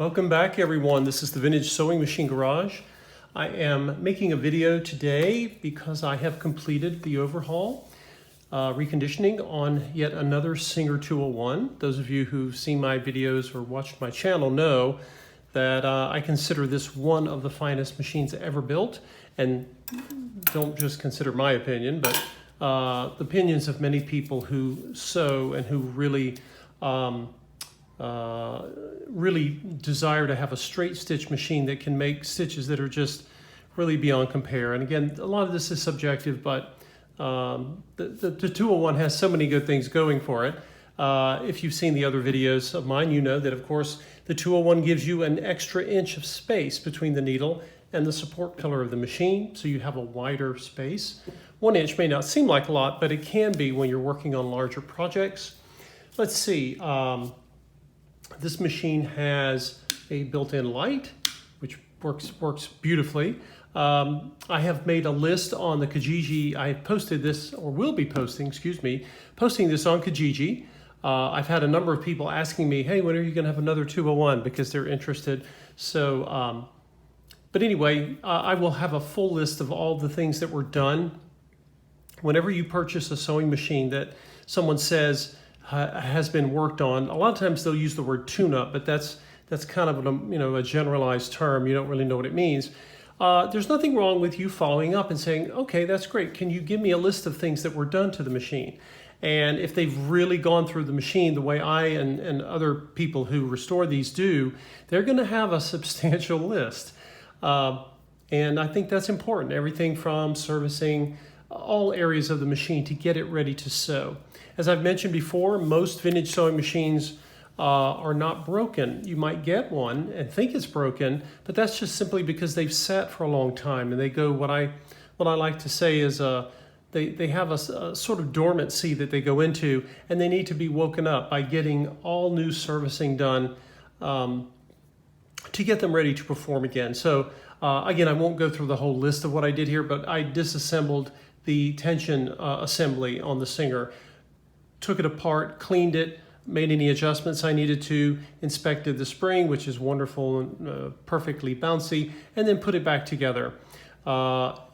Welcome back, everyone. This is the Vintage Sewing Machine Garage. I am making a video today because I have completed the overhaul, reconditioning on yet another Singer 201. Those of you who've seen my videos or watched my channel know that I consider this one of the finest machines ever built, and don't just consider my opinion, but the opinions of many people who sew and who really really desire to have a straight stitch machine that can make stitches that are just really beyond compare. And again, a lot of this is subjective, but the 201 has so many good things going for it. If you've seen the other videos of mine, you know that of course the 201 gives you an extra inch of space between the needle and the support pillar of the machine, so you have a wider space. 1 inch may not seem like a lot, but it can be when you're working on larger projects. Let's see. This machine has a built-in light, which works beautifully. I have made a list on the Kijiji. I posted this, or will be posting, posting this on Kijiji. I've had a number of people asking me, hey, when are you going to have another 201? Because they're interested. So, but anyway, I will have a full list of all the things that were done. Whenever you purchase a sewing machine that someone says has been worked on, a lot of times they'll use the word tune-up, but that's kind of a generalized term. You don't really know what it means. There's nothing wrong with you following up and saying, okay, that's great. Can you give me a list of things that were done to the machine? And if they've really gone through the machine the way I and other people who restore these do, they're going to have a substantial list. And I think that's important. Everything from servicing all areas of the machine to get it ready to sew. As I've mentioned before, most vintage sewing machines are not broken. You might get one and think it's broken, but that's just simply because they've sat for a long time, and they go, what I like to say is they have a sort of dormancy that they go into, and they need to be woken up by getting all new servicing done to get them ready to perform again. So again, I won't go through the whole list of what I did here, but I disassembled the tension assembly on the Singer, took it apart, cleaned it, made any adjustments I needed to, inspected the spring, which is wonderful and perfectly bouncy, and then put it back together.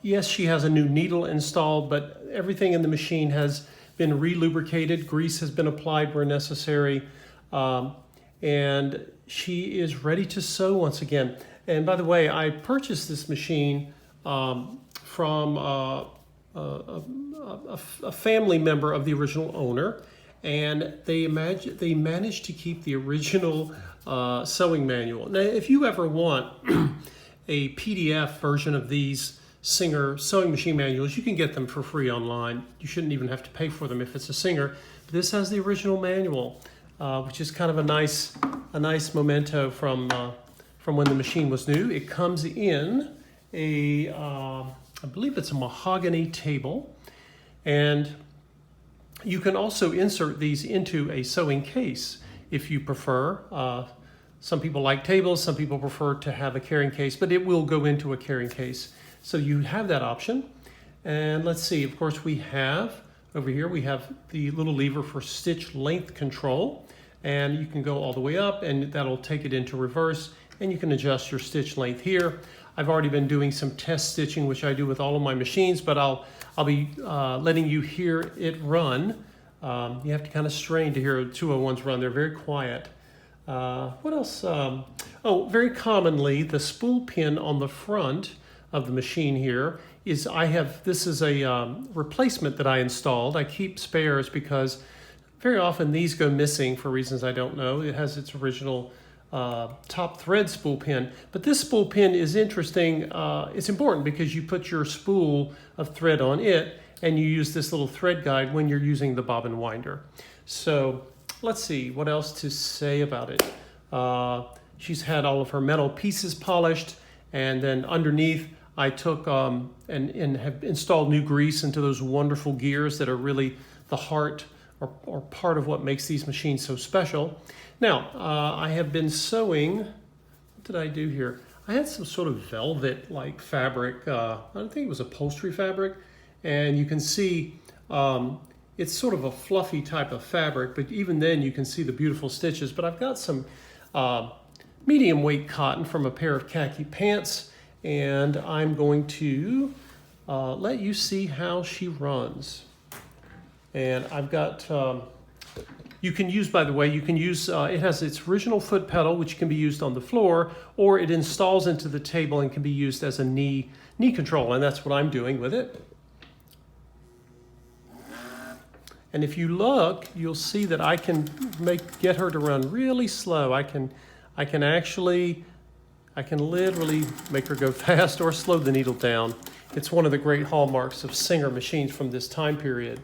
Yes, she has a new needle installed, but everything in the machine has been re-lubricated. Grease has been applied where necessary, and she is ready to sew once again. And by the way, I purchased this machine from a family member of the original owner, and they managed to keep the original sewing manual. Now, if you ever want a PDF version of these Singer sewing machine manuals, you can get them for free online. You shouldn't even have to pay for them if it's a Singer. This has the original manual, which is kind of a nice memento from when the machine was new. It comes in a I believe it's a mahogany table, and you can also insert these into a sewing case if you prefer. Some people like tables, some people prefer to have a carrying case, but it will go into a carrying case. So you have that option. And let's see, of course we have, over here we have the little lever for stitch length control, and you can go all the way up and that'll take it into reverse, and you can adjust your stitch length here. I've already been doing some test stitching, which I do with all of my machines, but I'll be letting you hear it run. You have to kind of strain to hear 201s run. They're very quiet. What else? Oh, very commonly, the spool pin on the front of the machine here is, this is a replacement that I installed. I keep spares because very often these go missing for reasons I don't know. It has its original top thread spool pin, but this spool pin is interesting. It's important because you put your spool of thread on it, and you use this little thread guide when you're using the bobbin winder. So let's see what else to say about it. She's had all of her metal pieces polished, and then underneath I took and have installed new grease into those wonderful gears that are really the heart or part of what makes these machines so special. Now, I have been sewing, what did I do here? I had some sort of velvet-like fabric, I don't think it was upholstery fabric, and you can see it's sort of a fluffy type of fabric, but even then you can see the beautiful stitches. But I've got some medium weight cotton from a pair of khaki pants, and I'm going to let you see how she runs. And I've got, you can use, by the way, you can use, it has its original foot pedal, which can be used on the floor, or it installs into the table and can be used as a knee control, and that's what I'm doing with it. And if you look, you'll see that I can get her to run really slow. I can literally make her go fast or slow the needle down. It's one of the great hallmarks of Singer machines from this time period.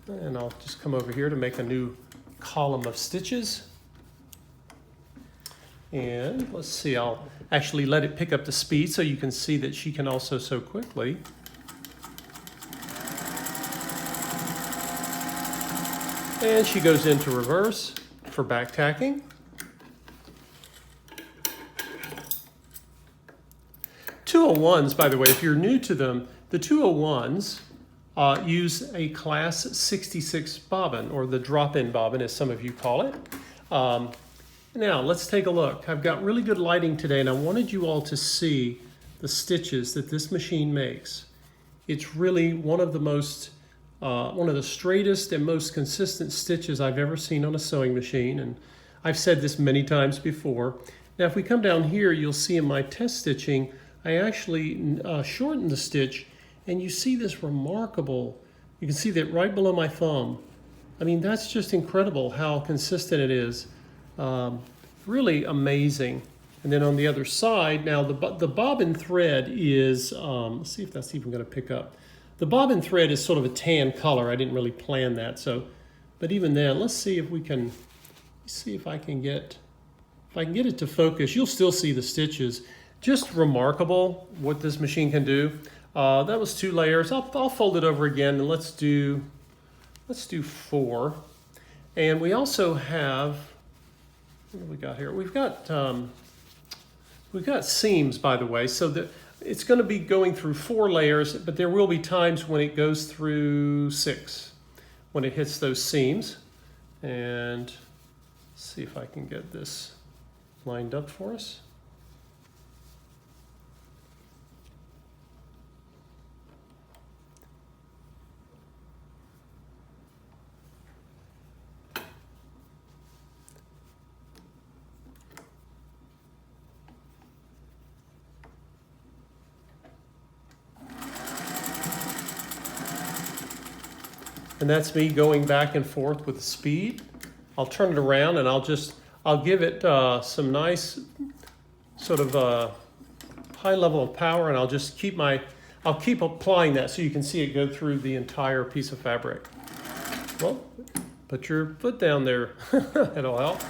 And I'll just come over here to make a new column of stitches. And let's see, I'll actually let it pick up the speed so you can see that she can also sew quickly. And she goes into reverse for back tacking. .201s, by the way, if you're new to them, the .201s use a class 66 bobbin, or the drop-in bobbin, as some of you call it. Now, let's take a look. I've got really good lighting today, and I wanted you all to see the stitches that this machine makes. It's really one of the straightest and most consistent stitches I've ever seen on a sewing machine, and I've said this many times before. Now, if we come down here, you'll see in my test stitching, I actually shortened the stitch, and you see this remarkable, you can see that right below my thumb. I mean, that's just incredible how consistent it is. Really amazing. And then on the other side, now the bobbin thread is, let's see if that's even going to pick up. The bobbin thread is sort of a tan color. I didn't really plan that. But even then, let's see if we can, if I can get it to focus. You'll still see the stitches. Just remarkable what this machine can do. That was 2 layers. I'll fold it over again, and let's do 4. And we also have, what do we got here? We've got seams, by the way, so that it's going to be going through 4 layers, but there will be times when it goes through 6, when it hits those seams. And let's see if I can get this lined up for us. And that's me going back and forth with the speed. I'll turn it around and I'll give it some nice sort of high level of power, and I'll keep applying that so you can see it go through the entire piece of fabric. Well, put your foot down there. It'll help.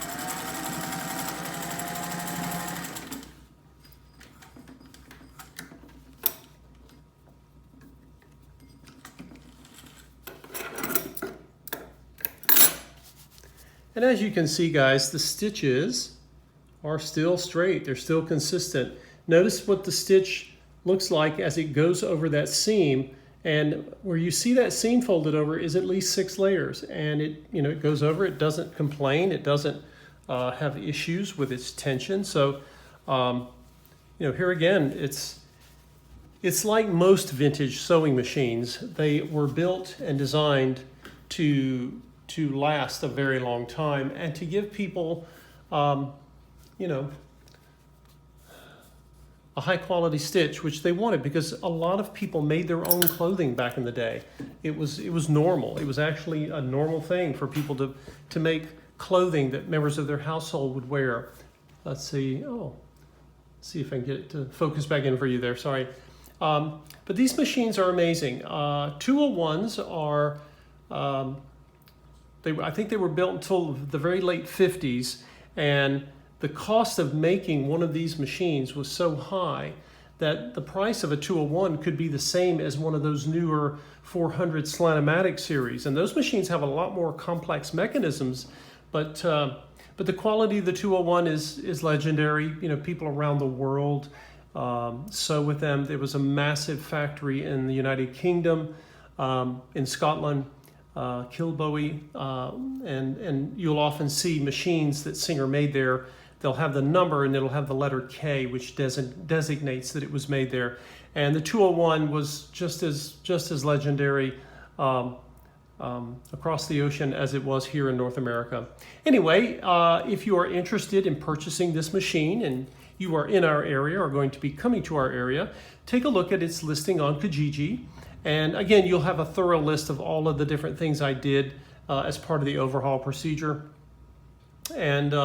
And as you can see, guys, the stitches are still straight. They're still consistent. Notice what the stitch looks like as it goes over that seam. And where you see that seam folded over is at least 6 layers. And it goes over, it doesn't complain, it doesn't have issues with its tension. So, here again, it's like most vintage sewing machines. They were built and designed to last a very long time and to give people, a high quality stitch, which they wanted, because a lot of people made their own clothing back in the day. It was normal. It was actually a normal thing for people to make clothing that members of their household would wear. Let's see. See if I can get it to focus back in for you there. Sorry. But these machines are amazing. 201s are, I think they were built until the very late 50s, and the cost of making one of these machines was so high that the price of a 201 could be the same as one of those newer 400 Slant-O-Matic series. And those machines have a lot more complex mechanisms, but the quality of the 201 is legendary. People around the world sew with them. There was a massive factory in the United Kingdom, in Scotland, Kilbowie, and you'll often see machines that Singer made there they'll have the number and it'll have the letter K, which designates that it was made there. And the 201 was just as legendary across the ocean as it was here in North America. Anyway, if you are interested in purchasing this machine and you are in our area or going to be coming to our area, take a look at its listing on Kijiji. And again, you'll have a thorough list of all of the different things I did as part of the overhaul procedure. And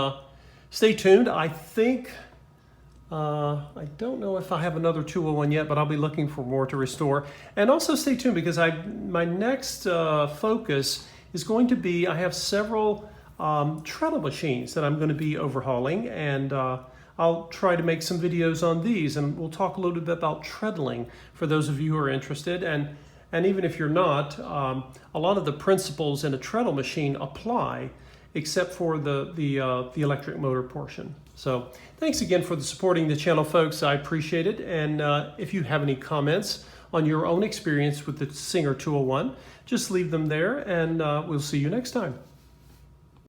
stay tuned. I think, I don't know if I have another 201 yet, but I'll be looking for more to restore. And also stay tuned because my next focus is going to be, I have several treadle machines that I'm going to be overhauling, and I'll try to make some videos on these, and we'll talk a little bit about treadling for those of you who are interested. And even if you're not, a lot of the principles in a treadle machine apply, except for the electric motor portion. So thanks again for supporting the channel, folks. I appreciate it. And if you have any comments on your own experience with the Singer 201, just leave them there, and we'll see you next time.